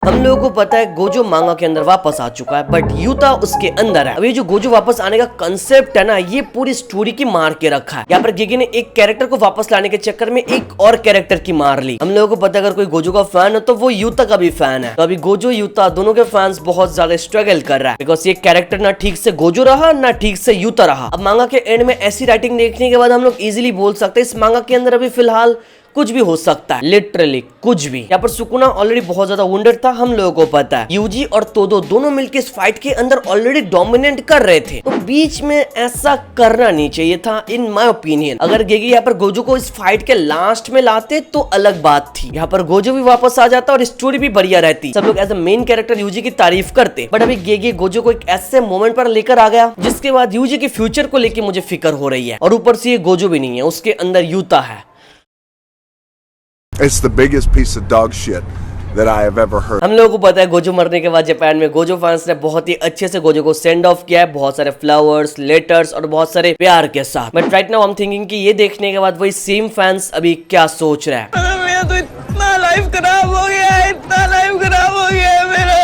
हम लोगों को पता है गोजो मांगा के अंदर वापस आ चुका है, बट यूता उसके अंदर है। अब ये जो गोजो वापस आने का कंसेप्ट है ना, ये पूरी स्टोरी की मार के रखा है। यहाँ पर गेगे ने एक कैरेक्टर को वापस लाने के चक्कर में एक और कैरेक्टर की मार ली। हम लोगों को पता है अगर कोई गोजो का फैन है तो वो यूता का भी फैन है। तो अभी गोजो यूता दोनों के फैंस बहुत ज्यादा स्ट्रगल कर रहा है, बिकॉज ये कैरेक्टर ना ठीक से गोजो रहा ना ठीक से यूता रहा। अब मांगा के एंड में ऐसी राइटिंग देखने के बाद हम लोग इजिली बोल सकते हैं इस मांगा के अंदर अभी फिलहाल कुछ भी हो सकता है, लिटरली कुछ भी। यहाँ पर सुकुना ऑलरेडी बहुत ज्यादा वुंडेड था, हम लोगों को पता है। यूजी और तोदो दोनों मिलकर इस फाइट के अंदर ऑलरेडी डोमिनेट कर रहे थे, तो बीच में ऐसा करना नहीं चाहिए था इन माय ओपिनियन। अगर गेगे यहाँ पर गोजो को इस फाइट के लास्ट में लाते तो अलग बात थी, यहाँ पर गोजो भी वापस आ जाता और स्टोरी भी बढ़िया रहती, सब लोग as a main character Yuji की तारीफ करते। बट अभी गेगे गोजो को एक ऐसे मोमेंट पर लेकर आ गया जिसके बाद यूजी के फ्यूचर को लेकर मुझे फिक्र हो रही है, और ऊपर से ये गोजो भी नहीं है, उसके अंदर यूता है। It's the biggest piece of dog shit that I have ever heard. हम लोगों को पता है गोजो मरने के बाद जापान में गोजो फैंस ने बहुत ही अच्छे से गोजो को सेंड ऑफ किया है, बहुत सारे फ्लावर्स, लेटर्स और बहुत सारे प्यार के साथ। But right now I am thinking कि ये देखने के बाद वही सेम फैंस अभी क्या सोच रहा है। मेरा तो इतना लाइफ खराब हो गया है, इतना लाइफ खराब हो गया है मेरा।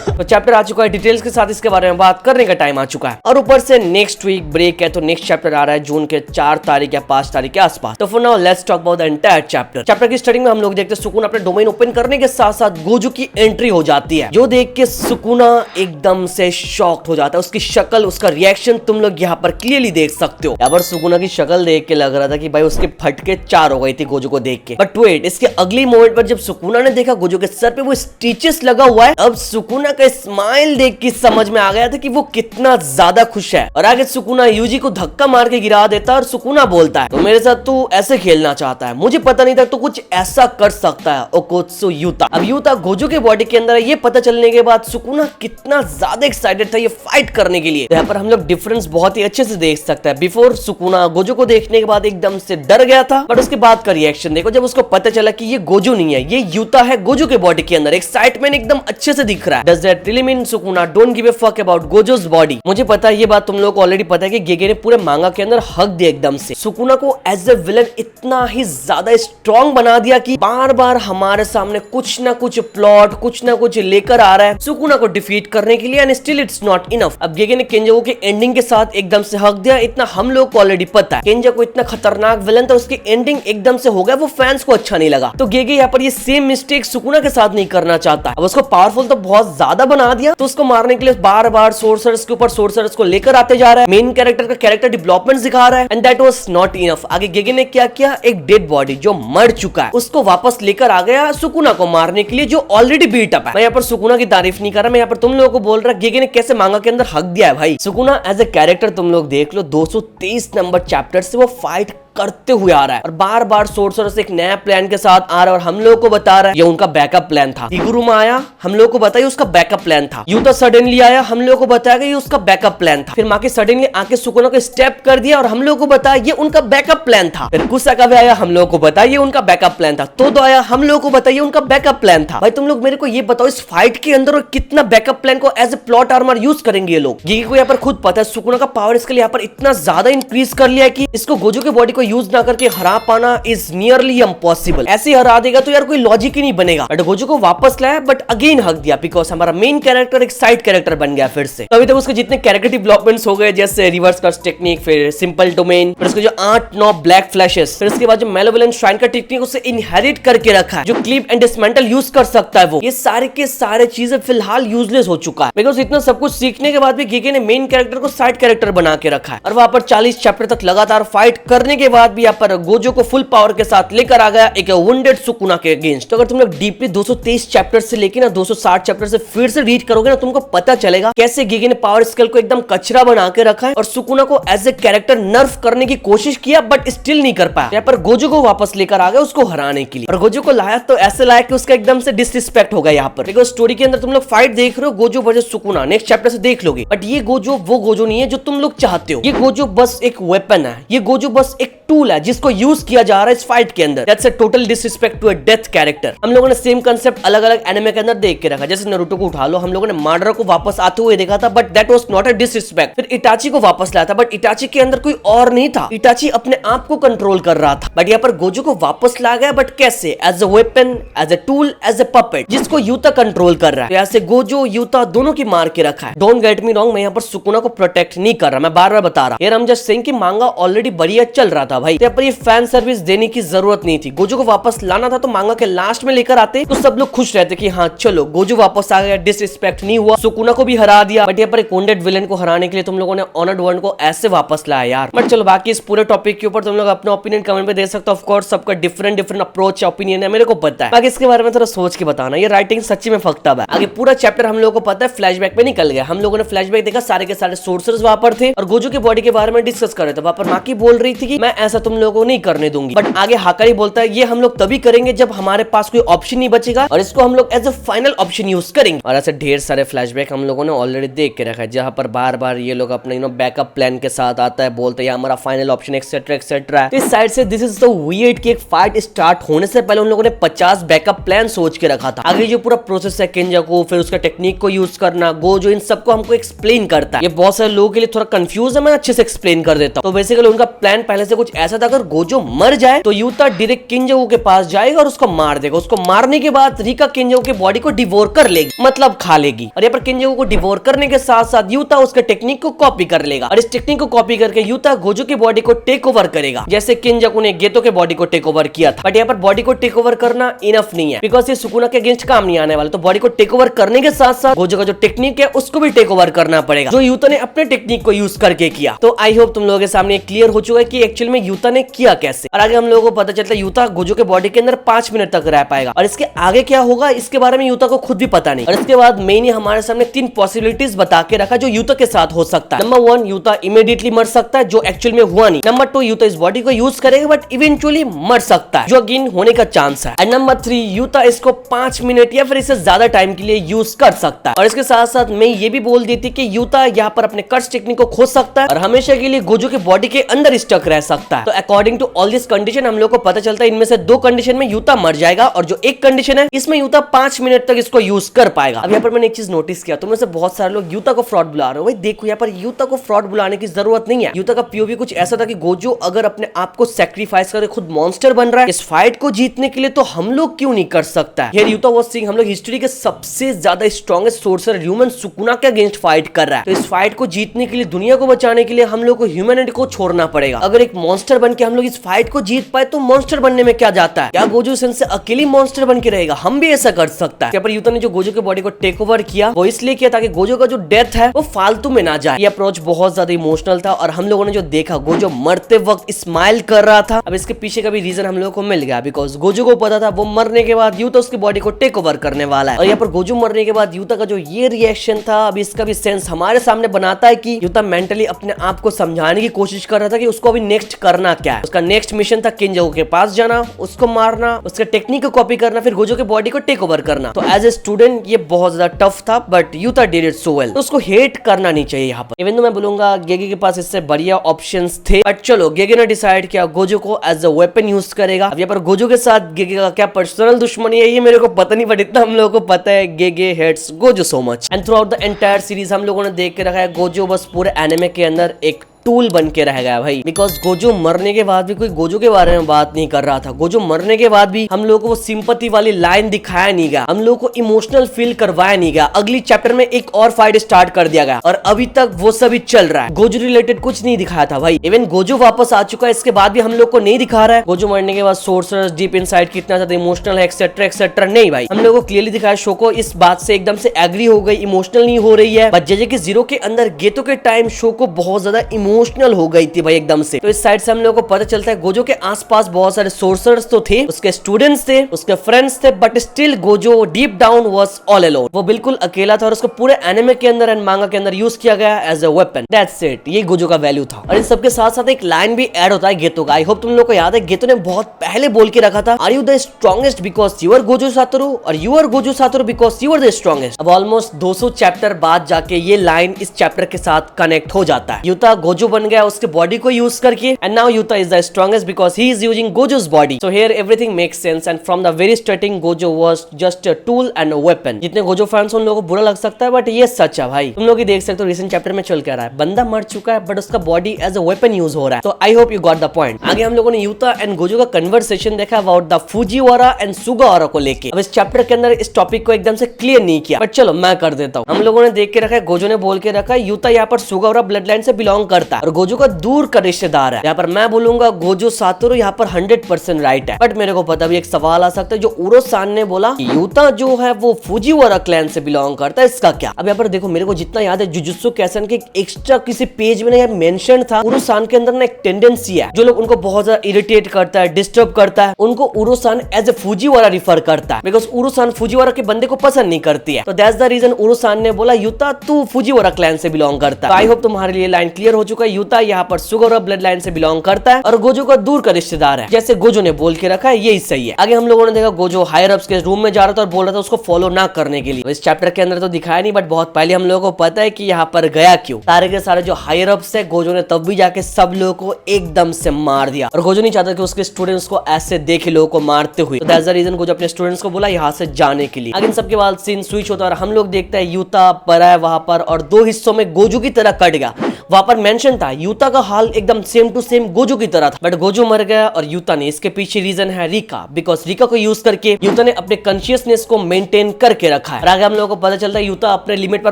तो चैप्टर आ चुका है, डिटेल्स के साथ इसके बारे में बात करने का टाइम आ चुका है, और ऊपर से नेक्स्ट वीक ब्रेक है, तो नेक्स्ट चैप्टर आ रहा है जून के 4 तारीख या 5 तारीख के आसपास। तो for now let's talk about the entire chapter. Chapter की स्टार्टिंग में हम लोग देखते हैं सुकुना अपने डोमेन ओपन करने के साथ साथ गोजो की एंट्री हो जाती है, जो देख के सुकुना एकदम से शॉक्ड हो जाता है। उसकी शक्ल, उसका रिएक्शन तुम लोग यहाँ पर क्लियरली देख सकते हो। यहाँ पर सुकुना की शक्ल देख के लग रहा था कि भाई उसके फटके 4 हो गई थी गोजो को देख के। बट वेट, इसके अगली मोमेंट पर जब सुकुना ने देखा गोजो के सर पे वो स्टिचेस लगा हुआ है, अब सुकुना का स्माइल देख के समझ में आ गया था कि वो कितना ज्यादा खुश है। और आगे सुकुना यूजी को धक्का मार के गिरा देता है और सुकुना बोलता है तो मेरे साथ तू ऐसे खेलना चाहता है, मुझे पता नहीं था तो कुछ ऐसा कर सकता है ओकोत्सु यूता। अब यूता गोजो के बॉडी के अंदर है, ये पता चलने के बाद सुकुना कितना ज्यादा एक्साइटेड था ये फाइट करने के लिए। तो यहाँ पर हम लोग डिफरेंस बहुत ही अच्छे से देख सकते हैं। बिफोर सुकुना गोजो को देखने के बाद एकदम से डर गया था, बट उसके बाद का रिएक्शन देखो, जब उसको पता चला कि ये गोजो नहीं है, ये यूता है गोजो के बॉडी के अंदर, एक्साइटमेंट एकदम अच्छे से दिख रहा है। Does that really mean Sukuna don't give a fuck about Gojo's body? मुझे पता है ये बात तुम लोगों को ऑलरेडी पता है कि गेगे ने पूरे मांगा के अंदर हक दिया एकदम से। सुकुना को एज अ विलन इतना ही ज्यादा स्ट्रॉन्ग बना दिया कि बार बार हमारे सामने कुछ ना कुछ प्लॉट, कुछ ना कुछ लेकर आ रहा है सुकुना को डिफीट करने के लिए, and still it's not enough. अब गेगे ने केंजो के एंडिंग के साथ एकदम से हक दिया, इतना हम लोग को ऑलरेडी पता है। केंजो को इतना खतरनाक विलन था, उसकी एंडिंग एकदम से हो गया, वो फैंस को अच्छा नहीं लगा। तो गेगे यहाँ पर ये सेम मिस्टेक सुकुना के साथ नहीं करना चाहता। अब उसको पावरफुल तो बहुत ज्यादा बना दिया, तो उसको मारने के लिए बार बार सोर्सर्स के ऊपर सोर्सर्स को लेकर आते जा रहा है, मेन कैरेक्टर का कैरेक्टर डेवलपमेंट दिखा रहा है, and that was not enough. आगे गेगे ने क्या किया, एक डेड बॉडी जो मर चुका है उसको वापस लेकर आ गया सुकुना को मारने के लिए, जो ऑलरेडी बीट अप है। मैं यहाँ पर सुकुना की तारीफ नहीं कर रहा, मैं यहाँ पर तुम लोगों को बोल रहा गेगे ने कैसे मांगा के अंदर हक दिया है। भाई सुकुना एज ए कैरेक्टर तुम लोग देख लो, 223 नंबर चैप्टर से वो फाइट करते हुए आ रहा है, और बार बार सोर्सर्स एक नया प्लान के साथ आ रहा है और हम लोगों को बता रहा है ये उनका बैकअप प्लान था। हिगुरुमा आया, हम लोगों को बताया उसका बैकअप प्लान था। यूता सडनली आया, हम लोगों को बताया ये उसका बैकअप प्लान था। फिर माकी सडनली आके सुकुना को स्टेप कर दिया और हम लोगों को बताया ये उनका बैकअप प्लान था। फिर कुसाकावे आया, हम लोगों को बताया ये उनका बैकअप प्लान था। तोदो आया, हम लोगों को बताया उनका बैकअप प्लान था। भाई तुम लोग मेरे को ये बताओ इस फाइट के अंदर कितना बैकअप प्लान को as a plot armour use करेंगे ये लोग? गेगे को यहाँ पर खुद पता है सुकुना का पावर इसके लिए यहाँ पर इतना ज्यादा इंक्रीज कर लिया है कि इसको गोजो के बॉडी को यूज ना करके हरा पाना इज नियरली इम्पॉसिबल। ऐसे हरा देगा तो यार कोई लॉजिक ही नहीं बनेगा। बट गोजो को वापस लाया, बट अगेन हक दिया, बिकॉज हमारा मेन कैरेक्टर एक साइड कैरेक्टर बन गया फिर से। तो अभी तक उसके जितने कैरेक्टर डेवलपमेंट्स हो गए, जैसे रिवर्स कर्स टेक्निक, फिर सिंपल डोमेन, फिर उसके जो 8-9 ब्लैक फ्लैशेस, फिर उसके बाद जो मेलेवोलेंट श्राइन का टेक्निक उसे इनहेरिट करके रखा है, जो क्लिप एंड डिसमेंटल यूज कर सकता है वो, ये सारे के सारे चीजें फिलहाल यूजलेस हो चुका है। बिकॉज इतना सब कुछ सीखने के बाद भी गेगे ने मेन कैरेक्टर को साइड कैरेक्टर बना के रखा है, और वहां पर 40 चैप्टर तक लगातार फाइट करने के बाद भी यहाँ पर गोजो को फुल पावर के साथ लेकर आ गया एक वुंडेड सुकुना के अगेंस्ट। तो अगर तुम लोग डीपली 223 चैप्टर से लेके ना 260 चैप्टर से फिर से रीड करोगे ना, तुमको पता चलेगा कैसे गेगे ने पावर स्केल को एकदम कचरा बना के रखा है और सुकुना को एज ए कैरेक्टर नर्फ करने की कोशिश किया, बट स्टिल नहीं कर पाया। यहाँ पर गोजो को वापस लेकर आ गया उसको हराने के लिए, और गोजो को लाया तो ऐसे लाया कि उसका एकदम से डिसरिस्पेक्ट हो गया यहाँ पर। बिकॉज स्टोरी के अंदर तुम लोग फाइट देख रहे हो Gojo versus Sukuna, next chapter से देख लोगे, बट ये गोजो वो गोजो नहीं है जो तुम लोग चाहते हो। ये गोजो बस एक वेपन है, ये गोजो बस एक टूल है जिसको यूज किया जा रहा है इस फाइट के अंदर। That's a total disrespect to a death character. हम लोगों ने सेम कंसेप्ट अलग अलग एनिमे के अंदर देख के रखा। जैसे नारुतो को उठा लो, हम लोगों ने माडरा को वापस आते हुए देखा था, but that was not a disrespect. फिर इटाची को वापस लाया था, बट इटाची के अंदर कोई और नहीं था, इटाची अपने आप को कंट्रोल कर रहा था। बट यहाँ पर गोजो को वापस लाया गया, बट कैसे? As a weapon, as a tool, as a puppet, जिसको यूता कंट्रोल कर रहा है। तो ऐसे गोजो यूता दोनों की मार के रखा है। डोंट गेट मी रॉन्ग, मैं यहाँ पर सुकुना को प्रोटेक्ट नहीं कर रहा, मैं बार बार बता रहा। यार हम जस्ट सेइंग कि मांगा ऑलरेडी बढ़िया चल रहा था भाई, तो पर ये फैन सर्विस देने की जरूरत नहीं थी। गोजो को वापस लाना था तो मांगा के लास्ट में लेकर आते तो सब लोग खुश रहते कि हाँ चलो गोजो वापस आ गया, डिसरिस्पेक्ट नहीं हुआ, सुकुना को भी हरा दिया। बट यहाँ पर एक वुंडेड विलेन को हराने के लिए तुम लोगों ने ऑनर्ड वन को ऐसे वापस लाया यार। बट चलो बाकी इस पूरे टॉपिक के ऊपर तुम लोग अपना ओपिनियन कमेंट में दे सकते हो। ऑफ कोर्स सबका डिफरेंट अप्रोच ओपिनियन है, मेरे को पता है। बाकी इसके बारे में थोड़ा सोच के बताना, ये राइटिंग सच्ची में फक्ड अप है। आगे पूरा चैप्टर हम लोगों को पता है फ्लैशबैक में निकल गया। हम लोगों ने फ्लैशबैक देखा, सारे के सारे सोर्सर्स वहां पर थे और गोजो की बॉडी के बारे में डिस्कस कर रहे थे। वहां पर माकी बोल रही थी कि मैं ऐसा तुम लोगों को नहीं करने दूंगी। बट आगे हाकारी बोलता है ये हम लोग तभी करेंगे जब हमारे पास कोई ऑप्शन नहीं बचेगा और इसको हम लोग as a final option use करेंगे। और ऐसे ढेर सारे फ्लैशबैक हम लोगों ने ऑलरेडी देख के रखा है, जहां पर बार बार ये लोग अपने बैकअप प्लान के साथ आता है, बोलते हैं हमारा फाइनल ऑप्शन एक्सेट्रा एक्सेट्रा। तो इस साइड से दिस इज द वियर्ड कि एक फाइट स्टार्ट होने से पहले उन लोगों ने 50 बैकअप प्लान सोच के रखा था। आगे जो पूरा प्रोसेस है केंजा को, फिर उसका टेक्निक को यूज करना, गोजो, इन सबको हमको एक्सप्लेन करता है। ये बहुत सारे लोगों के लिए थोड़ा कंफ्यूज है, मैं अच्छे से एक्सप्लेन कर देता हूँ। तो बेसिकली उनका प्लान पहले से कुछ ऐसा था, अगर गोजो मर जाए तो यूता डायरेक्ट किंजाओ के पास जाएगा और उसको मार देगा। उसको मारने के बाद रिका किंजाओ के बॉडी को डिवोर कर लेगी, मतलब खा लेगी। और यहाँ पर किंजाओ को डिवोर करने के साथ साथ यूता उसके टेक्निक को कॉपी कर लेगा और इस टेक्निक को कॉपी करके यूता गोजो की बॉडी को टेक ओवर करेगा, जैसे किंजाकू ने गेतो के बॉडी को टेक ओवर किया था। बट यहाँ पर बॉडी को टेक ओवर करना इनफ नहीं है, बिकॉज ये सुकुना के अगेंस्ट काम नहीं आने वाला। तो बॉडी को टेक ओवर करने के साथ साथ गोजो का जो टेक्निक है उसको भी टेक ओवर करना पड़ेगा, जो यूता ने अपने टेक्निक को यूज करके किया। तो आई होप तुम लोगों के सामने क्लियर हो चुका है कि एक्चुअल में यूता ने किया कैसे। और आगे हम लोगों को पता चलता है यूता गोजो के बॉडी के अंदर 5 मिनट तक रह पाएगा और इसके आगे क्या होगा इसके बारे में यूता को खुद भी पता नहीं। और इसके बाद मेन ही हमारे सामने 3 पॉसिबिलिटीज बता के रखा जो यूता के साथ हो सकता है। नंबर 1, यूता इमीडिएटली मर सकता है, जो एक्चुअल में हुआ नहीं। नंबर 2, यूता इस बॉडी को यूज करेगा बट इवेंचुअली मर सकता है, जो अगेन होने का चांस है। एंड नंबर 3, यूता इसको 5 मिनट या फिर इससे ज्यादा टाइम के लिए यूज कर सकता है। और इसके साथ साथ मैं ये भी बोल देती कि यूता यहाँ पर अपने कर्स टेक्निक को खो सकता है और हमेशा के लिए गोजो के बॉडी के अंदर स्टक रह सकता है। तो according to all this condition हम लोग को पता चलता है इनमें से 2 कंडीशन में यूता मर जाएगा और जो एक कंडीशन है इसमें यूता 5 मिनट तक इसको यूज कर पाएगा। अब यहाँ पर मैंने एक चीज नोटिस किया, तुम में से बहुत सारे लोग यूता को फ्रॉड बुला रहे हो। भाई देखो यहाँ पर यूता को फ्रॉड बुलाने की जरूरत नहीं है। यूता का पीओवी कुछ ऐसा था कि गोजो अगर अपने आप को सैक्रिफाइस करके खुद मॉन्स्टर बन रहा है इस फाइट को जीतने के लिए, तो हम लोग क्यों नहीं कर सकता है। हियर यूता वाज सेइंग हम लोग हिस्ट्री के सबसे ज्यादा स्ट्रॉन्गेस्ट सोर्सर ह्यूमन सुकुना के अगेंस्ट फाइट कर रहा है। तो इस फाइट को जीतने के लिए, दुनिया को बचाने के लिए हम लोग को ह्यूमैनिटी को छोड़ना पड़ेगा। अगर एक मॉन्स्टर बन के हम लोग इस फाइट को जीत पाए तो मॉन्स्टर बनने में क्या जाता है। क्या गोजो से अकेली मॉन्स्टर बन के रहेगा? हम भी ऐसा कर सकता है। यहाँ पर यूता ने जो गोजो के बॉडी को टेक ओवर किया वो इसलिए किया ताकि गोजो का जो डेथ है वो फालतू में ना जाए। ये अप्रोच बहुत ज्यादा इमोशनल था और हम लोगों ने जो देखा गोजो मरते वक्त स्माइल कर रहा था। अब इसके पीछे का भी रीजन हम लोगों को मिल गया, बिकॉज गोजो को पता था वो मरने के बाद यूता उसकी बॉडी को टेक ओवर करने वाला है। और यहाँ पर गोजो मरने के बाद यूता का जो ये रिएक्शन था, अब इसका भी सेंस हमारे सामने बनाता है कि यूता मेंटली अपने आप को समझाने की कोशिश कर रहा था कि उसको अभी नेक्स्ट करना क्या है। उसका नेक्स्ट मिशन था किंजाओ के पास जाना, उसको मारना, उसके टेक्निक को कॉपी करना, फिर गोजो के बॉडी को टेक ओवर करना। तो एज ए स्टूडेंट ये बहुत ज्यादा टफ था, but Utah did it so well. तो उसको हेट करना नहीं चाहिए यहाँ पर। इवन तो मैं बोलूंगा गेगे के पास इससे बढ़िया ऑप्शंस थे, बट चलो गेगे ने डिसाइड किया गोजो को एज अ वेपन यूज करेगा। अब यहाँ पर गोजो के साथ गेगे का क्या पर्सनल दुश्मनी है ये मेरे को पता नहीं, बट इतना हम लोगों को पता है Gege hates Gojo so much. And throughout the entire series हम लोगों ने देख के रखा है गोजो बस पूरे एनिमे के अंदर एक टूल बन के रह गया भाई। बिकॉज गोजो मरने के बाद भी कोई गोजो के बारे में बात नहीं कर रहा था। गोजो मरने के बाद भी हम लोगों को वो सिंपैथी वाली लाइन दिखाया नहीं गया, हम लोगों को इमोशनल फील करवाया नहीं गया। अगली चैप्टर में एक और फाइट स्टार्ट कर दिया गया और अभी तक वो सभी चल रहा है। गोजो रिलेटेड कुछ नहीं दिखाया था भाई। इवन गोजो वापस आ चुका है, इसके बाद भी हम लोग को नहीं दिखा रहा है गोजो मरने के बाद सोर्सर्स डीप इनसाइड कितना ज्यादा इमोशनल है एक्सेट्रा एक्सेट्रा। नहीं भाई, हम लोगों को क्लियरली दिखाया। शोको इस बात से एकदम से एग्री हो गई, इमोशनल नहीं हो रही है। बट जैसे कि जीरो के अंदर गेतो के टाइम शोको बहुत ज्यादा इमोशनल हो गई भाई एकदम से। तो इस साइड से हम लोगों को पता चलता है गोजो के आसपास बहुत सारे सोर्सर्स तो थे, उसके स्टूडेंट्स थे, उसके फ्रेंड्स थे, but still Gojo deep down was all alone. वो बिल्कुल अकेला था और उसको पूरे एनिमे के अंदर एंड मांगा के अंदर यूज किया गया as a weapon. That's it, ये गोजो का वैल्यू था। और इन सबके साथ साथ एक लाइन भी ऐड होता है गेतो का। आई होप तुम लोग को याद है, गेतो ने बहुत पहले बोल के रखा था, are you the strongest because you are Gojo Satoru और you are Gojo Satoru because you are the strongest. अब ऑलमोस्ट 200 चैप्टर बाद जाके ये लाइन इस चैप्टर के साथ कनेक्ट हो जाता है। यूता गोजो गोजो बन गया उसके बॉडी को यूज करके, and now Yuta is the strongest because he is using Gojo's body. So here everything makes sense and from the very starting Gojo was just a tool and a weapon. जितने Gojo fans उन लोगों को बुरा लग सकता है but ये सच है भाई। तुम लोग ही देख सकते हो रिसेंट चैप्टर में चल क्या रहा है, बंदा मर चुका है बट उसका body as a weapon use हो रहा है। तो I hope you got the point. आगे हम लोगों ने यूता एंड गोजो का कन्वर्सेशन देखा about the Fujiwara and Sugawara को लेके। अब इस चैप्टर के अंदर इस टॉपिक को एकदम से क्लियर नहीं किया बट चलो मैं कर देता हूँ। हम लोगों ने देख के रखा है, गोजो ने बोल के रखा है यूता यहाँ पर सुगावारा ब्लड लाइन से बिलोंग करता है और गोजो का दूर का रिश्तेदार है। यहाँ पर मैं बोलूंगा गोजो सातोरो यहाँ पर 100% राइट है। बट मेरे को पता भी एक सवाल आ सकता है जो उरो-सान ने बोला यूता जो है वो फुजीवारा क्लैन से बिलोंग करता है, इसका क्या? अब यहाँ पर देखो मेरे को जितना याद है जुजुत्सु काइसेन के एक्स्ट्रा किसी पेज में यहाँ मेंशन था, उरो-सान के अंदर ना एक टेंडेंसी है जो लोग उनको बहुत ज्यादा इरिटेट करता है, डिस्टर्ब करता है, उनको उरो-सान एज ए फुजीवारा रिफर करता है बिकॉज उरो-सान फुजीवारा के बंदे को पसंद नहीं करती है। तो दैट्स द रीजन उरो-सान ने बोला यूता तू फुजीवारा क्लैन से बिलोंग करता है। आई होप तुम्हारे लिए लाइन क्लियर हो चुका है। यूता यहाँ पर सुगावारा ब्लड लाइन से बिलोंग करता है और गोजो का दूर का रिश्तेदार है, जैसे गोजो ने बोल के रखा है यही सही है। आगे हम लोगों ने देखा गोजो हायर अप्स के रूम में जा रहा था और बोल रहा था उसको फॉलो ना करने के लिए। इस चैप्टर के अंदर तो दिखाया नहीं बट बहुत पहले हम लोगों को पता है कि यहाँ पर गया क्यों। सारे के सारे जो हायर अप्स है गोजो ने तब भी जाके सब लोगों को एकदम से मार दिया और गोजो नहीं चाहता कि उसके स्टूडेंट्स को ऐसे देखे लोगों को मारते हुए। तो दैट्स द रीजन गोजो अपने स्टूडेंट्स को बोला यहाँ से जाने के लिए। आगे इन सबके बाद सीन स्विच होता है और हम लोग देखते हैं यूता पड़ा है वहां पर और दो हिस्सों में गोजो की तरह कट गया। वहां पर मेंशन था यूता का हाल एकदम सेम टू सेम गोजो की तरह था बट गोजो मर गया और यूता ने। इसके पीछे रीजन है रिका, बिकॉज रिका को यूज करके यूता ने अपने कॉन्शियसनेस को मेंटेन करके रखा है। और आगे हम लोगों को पता चलता है यूता अपने लिमिट पर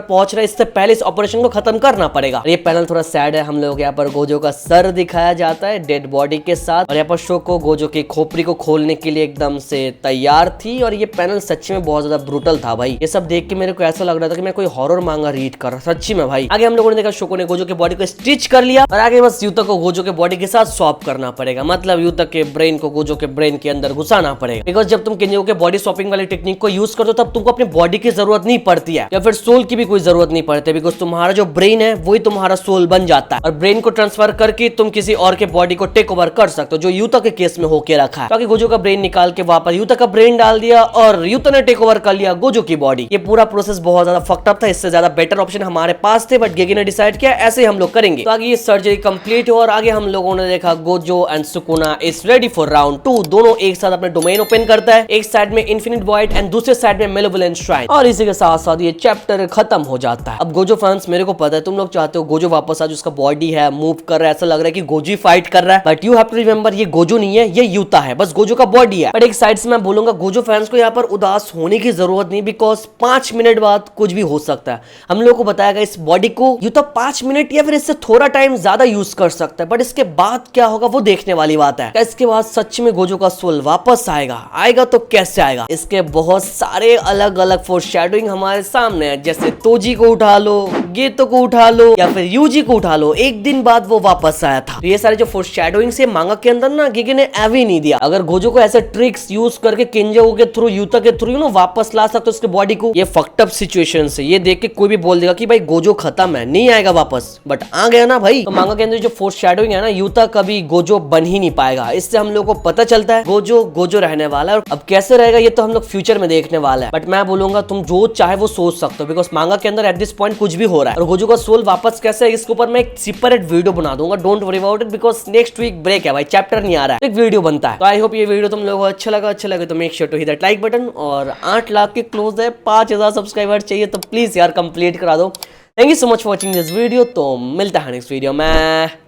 पहुंच रहा है, इससे पहले इस ऑपरेशन को खत्म करना पड़ेगा। ये पैनल थोड़ा सैड है, हम लोग यहाँ पर गोजो का सर दिखाया जाता है डेड बॉडी के साथ और यहाँ पर शोको गोजो की खोपड़ी को खोलने के लिए एकदम से तैयार थी और ये पैनल सच्ची में बहुत ज्यादा ब्रूटल था भाई। ये सब देख के मेरे को ऐसा लग रहा था कि मैं कोई हॉरर मांगा रीड कर रहा सच्ची में भाई। आगे हम लोगों ने देखा शोको ने गोजो के बॉडी को स्टिच कर लिया और आगे बस यूता को गोजो के बॉडी के साथ स्वैप करना पड़ेगा, मतलब यूता के ब्रेन को गोजो के ब्रेन के अंदर घुसाना पड़ेगा। बिकॉज जब तुम केंजो के बॉडी स्वैपिंग वाली टेक्निक को यूज करते हो तब तुमको अपनी बॉडी की जरूरत नहीं पड़ती है या फिर सोल की भी कोई जरूरत नहीं पड़ती है बिकॉज तुम्हारा जो ब्रेन है वही तुम्हारा सोल बन जाता है और ब्रेन को ट्रांसफर करके तुम किसी और के बॉडी को टेक ओवर कर सकते हो, जो यूता के केस में होके रखा है। ताकि गोजो का ब्रेन निकाल के वापस यूता का ब्रेन डाल दिया और यूता ने टेक ओवर कर लिया गोजो की बॉडी। ये पूरा प्रोसेस बहुत ज्यादा फक्ड अप था, इससे ज्यादा बेटर ऑप्शन हमारे पास थे बट गेगी ने डिसाइड किया ऐसे ही हम लोग करेंगे। तो आगे ये सर्जरी कंप्लीट हो और आगे हम लोगों ने देखा Gojo and Sukuna is ready for round 2। दोनों एक साथ अपने डोमेन ओपन करता है, एक साइड में इन्फिनिट वॉइड एंड दूसरे साइड में मेलेवोलेंट श्राइन और इसी के साथ साथ ये चैप्टर खत्म हो जाता है। अब गोजो फैंस मेरे को पता है तुम लोग चाहते हो गोजो वापस आज उसका बॉडी है मूव कर रहा है, ऐसा लग रहा है कि गोजो फाइट कर रहा है but you have to remember ये गोजो नहीं है, ये यूता है, बस गोजो का बॉडी है। बट एक साइड से मैं बोलूंगा गोजो फैंस को यहाँ पर उदास होने की जरूरत नहीं बिकॉज 5 मिनट बाद कुछ भी हो सकता है। हम लोग को बताया गया इस बॉडी को यूता 5 मिनट या फिर इससे थोड़ा टाइम ज्यादा यूज कर सकता है बट इसके बाद क्या होगा वो देखने वाली बात है। इसके बाद सच में गोजो का सोल वापस आएगा तो कैसे आएगा? इसके बहुत सारे अलग अलग फोरशैडोइंग हमारे सामने है, जैसे तोजी को उठा लो, गेतो को उठा लो या फिर यूजी को उठा लो, एक दिन बाद वो वापस आया था। तो ये सारे जो फोरशैडोइंग से मांगा के अंदर ना गेगी ने एवी नहीं दिया। अगर गोजो को ऐसे ट्रिक्स यूज करके केंजो के थ्रू यूता के थ्रू वापस ला सकते उसके बॉडी को, ये फक्ड अप सिचुएशन से ये देख के कोई भी बोल देगा कि भाई गोजो खत्म है, नहीं आएगा वापस, बट आ गया ना भाई। तो मांगा के अंदर जो फोरशैडोइंग है ना, यूता कभी गोजो बन ही नहीं पाएगा। इससे हम लोग को पता चलता है गोजो रहने वाला है। अब कैसे रहेगा ये तो हम लोग फ्यूचर में देखने वाला है बट मैं बोलूंगा तुम जो चाहे वो सोच सकते हो बिकॉज मांगा के अंदर एट दिस पॉइंट कुछ भी हो रहा है। और गोजो का सोल वापस कैसे है इसके ऊपर मैं एक सेपरेट वीडियो बना दूंगा, don't worry about it because next week break है भाई, चैप्टर नहीं आ रहा है, एक वीडियो बनता है। तो आई होप ये वीडियो तुम लोगों को अच्छा लगे तो make sure to hit that like button और 8 लाख के क्लोज है, 5000 सब्सक्राइबर चाहिए तो प्लीज यार कंप्लीट करा दो। Thank you so much for watching this video. तो मिलता है नेक्स्ट वीडियो में।